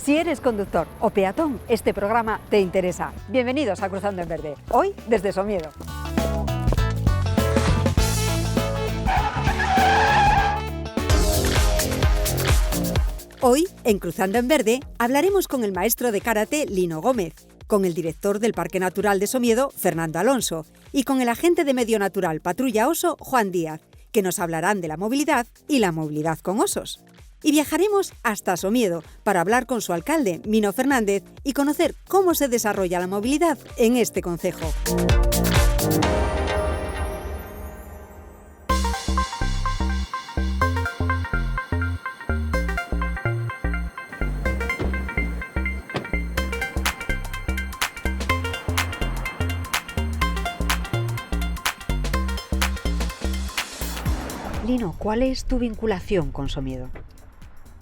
Si eres conductor o peatón, este programa te interesa. Bienvenidos a Cruzando en Verde, hoy desde Somiedo. Hoy, en Cruzando en Verde, hablaremos con el maestro de karate Lino Gómez, con el director del Parque Natural de Somiedo, Fernando Alonso, y con el agente de Medio Natural Patrulla Oso, Juan Díaz, que nos hablarán de la movilidad y la movilidad con osos. Y viajaremos hasta Somiedo para hablar con su alcalde, Mino Fernández, y conocer cómo se desarrolla la movilidad en este concejo. Lino, ¿cuál es tu vinculación con Somiedo?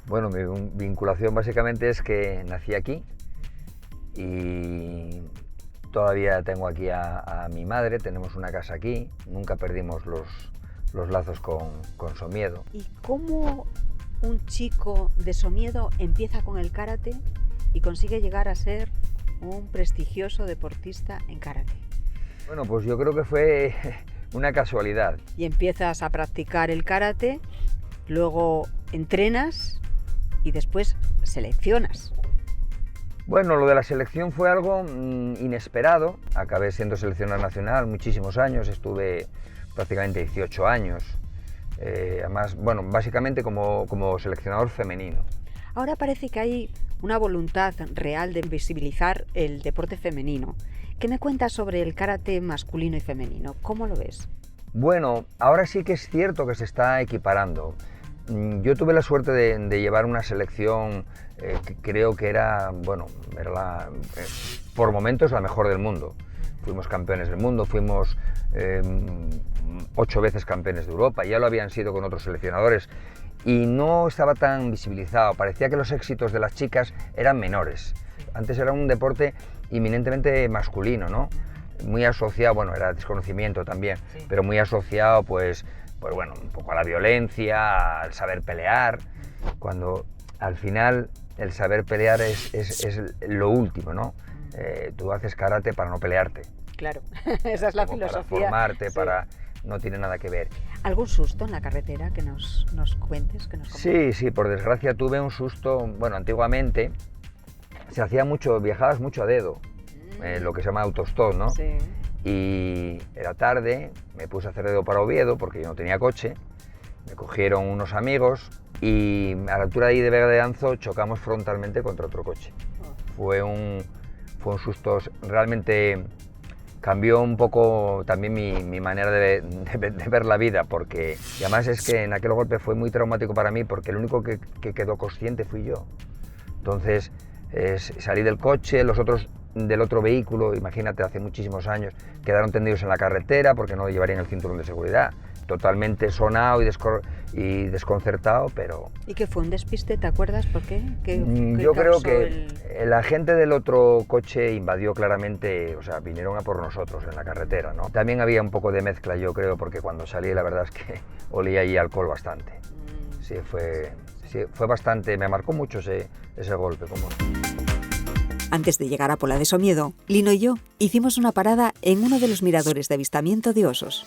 Bueno, mi vinculación básicamente es que nací aquí y todavía tengo aquí a mi madre, tenemos una casa aquí, nunca perdimos los lazos con Somiedo. ¿Y cómo un chico de Somiedo empieza con el karate y consigue llegar a ser un prestigioso deportista en karate? Bueno, pues yo creo que fue una casualidad. Y empiezas a practicar el karate, luego entrenas y después seleccionas. Bueno, lo de la selección fue algo inesperado. Acabé siendo seleccionador nacional muchísimos años, estuve prácticamente 18 años. Además, bueno, básicamente como seleccionador femenino. Ahora parece que hay una voluntad real de visibilizar el deporte femenino. ¿Qué me cuentas sobre el karate masculino y femenino? ¿Cómo lo ves? Bueno, ahora sí que es cierto que se está equiparando. Yo tuve la suerte de llevar una selección que creo que era, bueno, por momentos la mejor del mundo. Fuimos campeones del mundo, fuimos 8 veces campeones de Europa, ya lo habían sido con otros seleccionadores y no estaba tan visibilizado, parecía que los éxitos de las chicas eran menores. Antes era un deporte eminentemente masculino, ¿no? Muy asociado, bueno, era desconocimiento también, sí, pero muy asociado pues bueno, un poco a la violencia, al saber pelear, cuando al final el saber pelear es lo último, ¿no? Tú haces karate para no pelearte. Claro, esa es la filosofía. Para formarte, sí, no tiene nada que ver. ¿Algún susto en la carretera que nos cuentes? Que nos comentes? Sí, por desgracia tuve un susto. Bueno, antiguamente se hacía mucho, viajabas mucho a dedo, lo que se llama autostop, ¿no? Sí. Y era tarde, me puse a hacer dedo para Oviedo porque yo no tenía coche, me cogieron unos amigos y a la altura de ahí de Vega de Anzo chocamos frontalmente contra otro coche. Fue un susto, realmente cambió un poco también mi manera de ver la vida, porque y además es que en aquel golpe fue muy traumático para mí porque el único que quedó consciente fui yo. Entonces salí del coche, los otros del otro vehículo, imagínate, hace muchísimos años, quedaron tendidos en la carretera porque no llevarían el cinturón de seguridad, totalmente sonado y desconcertado, pero... ¿Y qué fue? ¿Un despiste? ¿Te acuerdas por qué? Yo creo que el agente del otro coche invadió claramente, o sea, vinieron a por nosotros en la carretera, ¿no? También había un poco de mezcla, yo creo, porque cuando salí la verdad es que olía ahí alcohol bastante. Sí, fue bastante, me marcó mucho ese golpe, como... Antes de llegar a Pola de Somiedo, Lino y yo hicimos una parada en uno de los miradores de avistamiento de osos.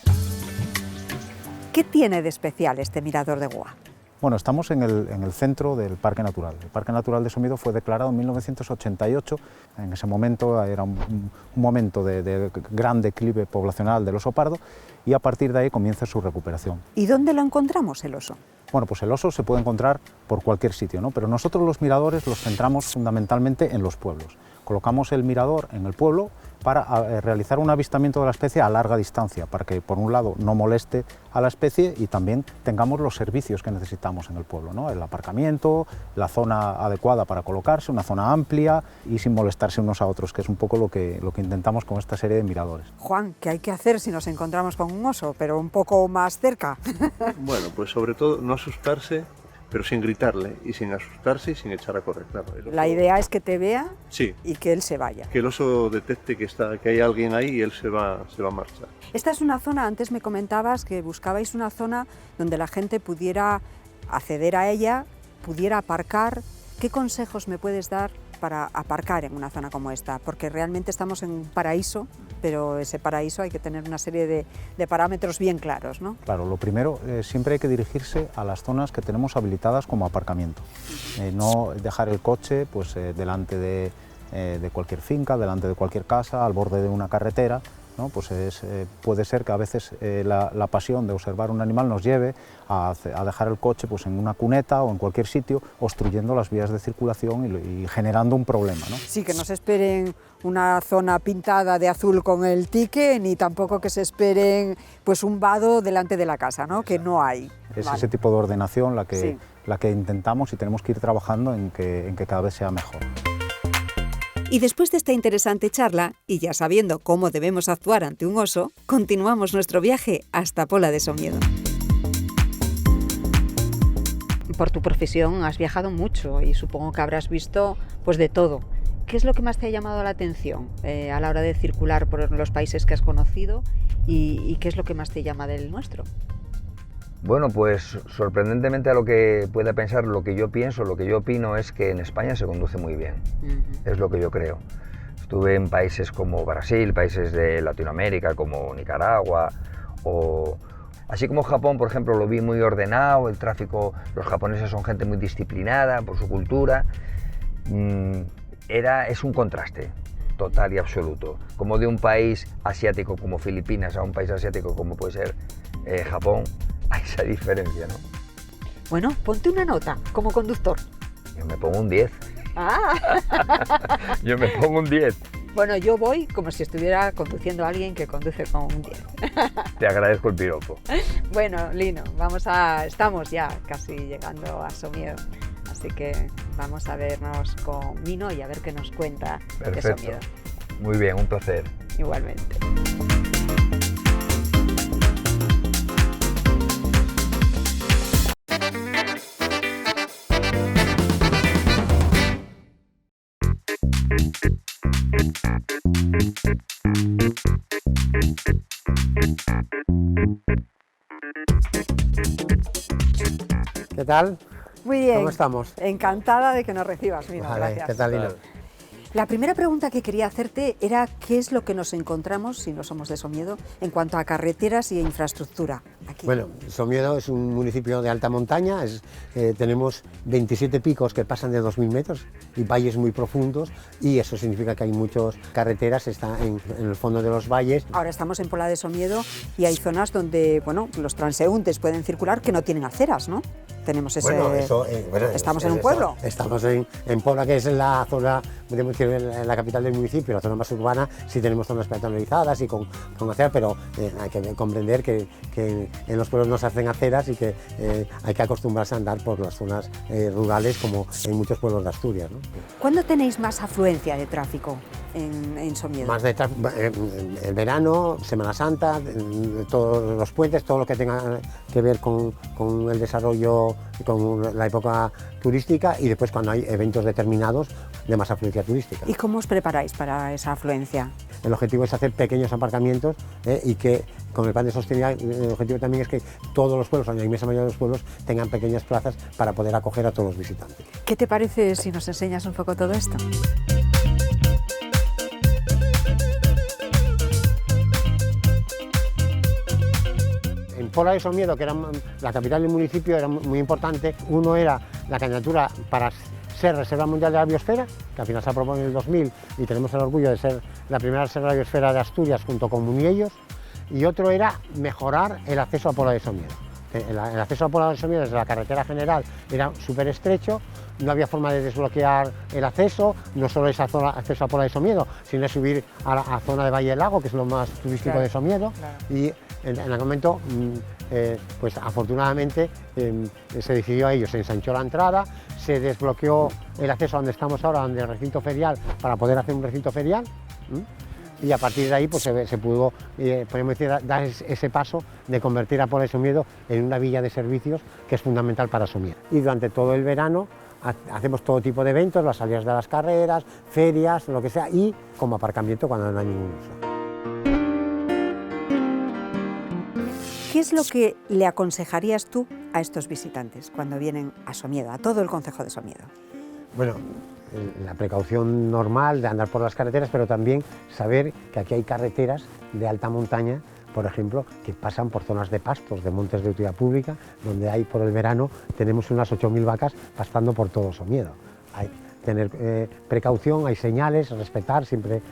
¿Qué tiene de especial este mirador de Goa? Bueno, estamos en el centro del Parque Natural. El Parque Natural de Somiedo fue declarado en 1988. En ese momento era un momento de gran declive poblacional del oso pardo y a partir de ahí comienza su recuperación. ¿Y dónde lo encontramos el oso? Bueno, pues el oso se puede encontrar por cualquier sitio, ¿no? Pero nosotros los miradores los centramos fundamentalmente en los pueblos. Colocamos el mirador en el pueblo para realizar un avistamiento de la especie a larga distancia, para que por un lado no moleste a la especie y también tengamos los servicios que necesitamos en el pueblo, ¿no? El aparcamiento, la zona adecuada para colocarse, una zona amplia y sin molestarse unos a otros, que es un poco lo que intentamos con esta serie de miradores. Juan, ¿qué hay que hacer si nos encontramos con un oso, pero un poco más cerca? Bueno, pues sobre todo no asustarse, pero sin gritarle y sin asustarse y sin echar a correr, claro. La idea es que te vea, sí, y que él se vaya. Que el oso detecte que hay alguien ahí y él se va a marchar. Esta es una zona, antes me comentabas que buscabais una zona donde la gente pudiera acceder a ella, pudiera aparcar ¿Qué consejos me puedes dar para aparcar en una zona como esta? Porque realmente estamos en un paraíso, pero ese paraíso hay que tener una serie de parámetros bien claros, ¿no? Claro, lo primero, siempre hay que dirigirse a las zonas que tenemos habilitadas como aparcamiento. No dejar el coche pues, delante de cualquier finca, delante de cualquier casa, al borde de una carretera, ¿no? Pues puede ser que a veces la pasión de observar un animal nos lleve a dejar el coche pues, en una cuneta o en cualquier sitio, obstruyendo las vías de circulación y generando un problema, ¿no? Sí, que no se esperen una zona pintada de azul con el tique, ni tampoco que se esperen pues, un vado delante de la casa, ¿no? Que no hay. Es Vale. ese tipo de ordenación la que, Sí. la que intentamos y tenemos que ir trabajando en que cada vez sea mejor. Y después de esta interesante charla, y ya sabiendo cómo debemos actuar ante un oso, continuamos nuestro viaje hasta Pola de Somiedo. Por tu profesión has viajado mucho y supongo que habrás visto pues de todo. ¿Qué es lo que más te ha llamado la atención a la hora de circular por los países que has conocido y qué es lo que más te llama del nuestro? Bueno, pues sorprendentemente a lo que pueda pensar, lo que yo pienso, lo que yo opino es que en España se conduce muy bien. Es lo que yo creo. Estuve en países como Brasil, países de Latinoamérica como Nicaragua, o así como Japón, por ejemplo, lo vi muy ordenado, el tráfico, los japoneses son gente muy disciplinada por su cultura. Es un contraste total y absoluto, como de un país asiático como Filipinas a un país asiático como puede ser Japón. Hay esa diferencia, ¿no? Bueno, ponte una nota como conductor. Yo me pongo un 10. Ah. Yo me pongo un 10. Bueno, yo voy como si estuviera conduciendo a alguien que conduce con un 10. Te agradezco el piropo. Bueno, Lino, estamos ya casi llegando a Somiedo, así que vamos a vernos con Mino y a ver qué nos cuenta de Perfecto. Somiedo. Muy bien, un placer. Igualmente. ¿Qué tal? Muy bien. ¿Cómo estamos? Encantada de que nos recibas, Mino. Vale, Gracias. ¿qué tal, Lino? La primera pregunta que quería hacerte era qué es lo que nos encontramos, si no somos de Somiedo, en cuanto a carreteras y infraestructura aquí. Bueno, Somiedo es un municipio de alta montaña, tenemos 27 picos que pasan de 2.000 metros y valles muy profundos, y eso significa que hay muchas carreteras, está en el fondo de los valles. Ahora estamos en Pola de Somiedo y hay zonas donde bueno, los transeúntes pueden circular que no tienen aceras, ¿no? Tenemos ese... estamos en un pueblo. Estamos en Pola, que es la zona, podemos decir, en la capital del municipio, la zona más urbana. Sí tenemos zonas peatonalizadas y con aceras, pero hay que comprender que en los pueblos no se hacen aceras y que hay que acostumbrarse a andar por las zonas rurales, como en muchos pueblos de Asturias, ¿no? ¿Cuándo tenéis más afluencia de tráfico en Somiedo? Más de el verano, Semana Santa, todos los puentes, todo lo que tenga que ver con el desarrollo, con la época turística, y después cuando hay eventos determinados de más afluencia turística. ¿Y cómo os preparáis para esa afluencia? El objetivo es hacer pequeños aparcamientos y que con el plan de sostenibilidad el objetivo también es que todos los pueblos, la inmensa mayoría de los pueblos, tengan pequeñas plazas para poder acoger a todos los visitantes. ¿Qué te parece si nos enseñas un poco todo esto? En Pola de Somiedo, que era la capital del municipio, era muy importante. Uno era la candidatura para ser Reserva Mundial de la Biosfera, que al final se aprobó en el 2000 y tenemos el orgullo de ser la primera Reserva de la Biosfera de Asturias junto con Muniellos. Y otro era mejorar el acceso a Pola de Somiedo. El acceso a Pola de Somiedo desde la carretera general era súper estrecho, no había forma de desbloquear el acceso, no solo es acceso a Pola de Somiedo, sino subir a la zona de Valle del Lago, que es lo más turístico, claro, de Somiedo. Claro. Y en aquel momento, pues afortunadamente se decidió a ello, se ensanchó la entrada, se desbloqueó el acceso a donde estamos ahora, donde el recinto ferial, para poder hacer un recinto ferial. Y a partir de ahí pues, se pudo, podemos decir, dar ese paso de convertir a Pola de Somiedo en una villa de servicios que es fundamental para Somiedo. Y durante todo el verano hacemos todo tipo de eventos, las salidas de las carreras, ferias, lo que sea, y como aparcamiento cuando no hay ningún uso. ¿Qué es lo que le aconsejarías tú a estos visitantes cuando vienen a Somiedo, a todo el concejo de Somiedo? Bueno, la precaución normal de andar por las carreteras, pero también saber que aquí hay carreteras de alta montaña, por ejemplo, que pasan por zonas de pastos, de montes de utilidad pública, donde hay por el verano tenemos unas 8.000 vacas pastando por todo Somiedo. Hay que tener precaución, hay señales, respetar siempre,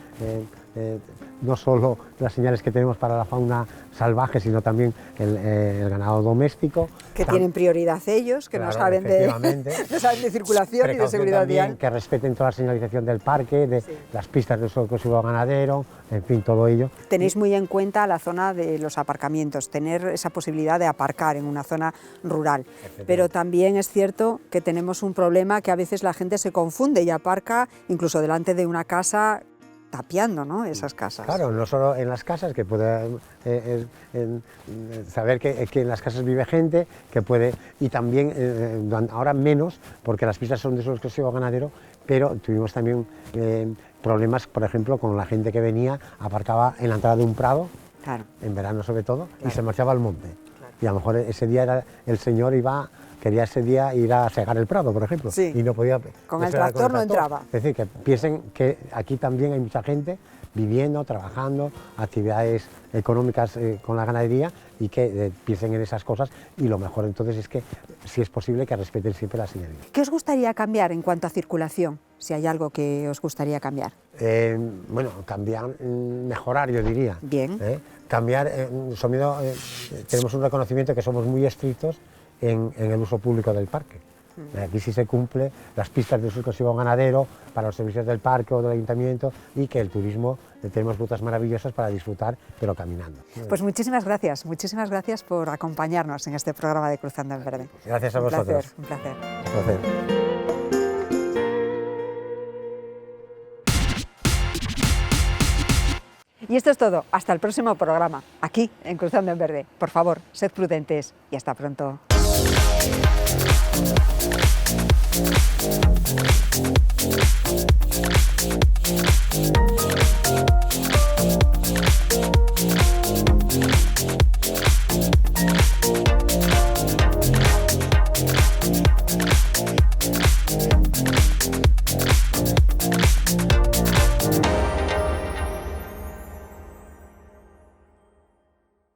no solo las señales que tenemos para la fauna salvaje, sino también el ganado doméstico. Que tienen prioridad ellos, que claro, no saben de circulación y de seguridad también, vial. que respeten toda la señalización del parque, de las pistas de uso exclusivo ganadero, en fin, todo ello. Tenéis muy en cuenta la zona de los aparcamientos, tener esa posibilidad de aparcar en una zona rural. Pero también es cierto que tenemos un problema que a veces la gente se confunde y aparca incluso delante de una casa, tapiando, ¿no?, esas casas. Claro, no solo en las casas, que puede saber que en las casas vive gente, que puede, y también ahora menos, porque las pistas son de uso exclusivo ganadero, pero tuvimos también problemas, por ejemplo, con la gente que venía, aparcaba en la entrada de un prado, claro, en verano sobre todo, y se marchaba al monte. Claro. Y a lo mejor ese día el señor quería ese día ir a segar el prado, por ejemplo, y no podía. Con el tractor no entraba. Es decir, que piensen que aquí también hay mucha gente viviendo, trabajando, actividades económicas con la ganadería, y que piensen en esas cosas, y lo mejor entonces es que, si es posible, que respeten siempre la señalidad. ¿Qué os gustaría cambiar en cuanto a circulación, si hay algo que os gustaría cambiar? Bueno, cambiar, mejorar, yo diría. Bien. Cambiar, Somiedo, tenemos un reconocimiento que somos muy estrictos en el uso público del parque. Aquí sí se cumple las pistas de uso exclusivo ganadero para los servicios del parque o del ayuntamiento, y que el turismo, tenemos rutas maravillosas para disfrutar, pero caminando. Pues muchísimas gracias por acompañarnos en este programa de Cruzando en Verde. Gracias a vosotros. Un placer. Un placer. Y esto es todo. Hasta el próximo programa, aquí en Cruzando en Verde. Por favor, sed prudentes y hasta pronto.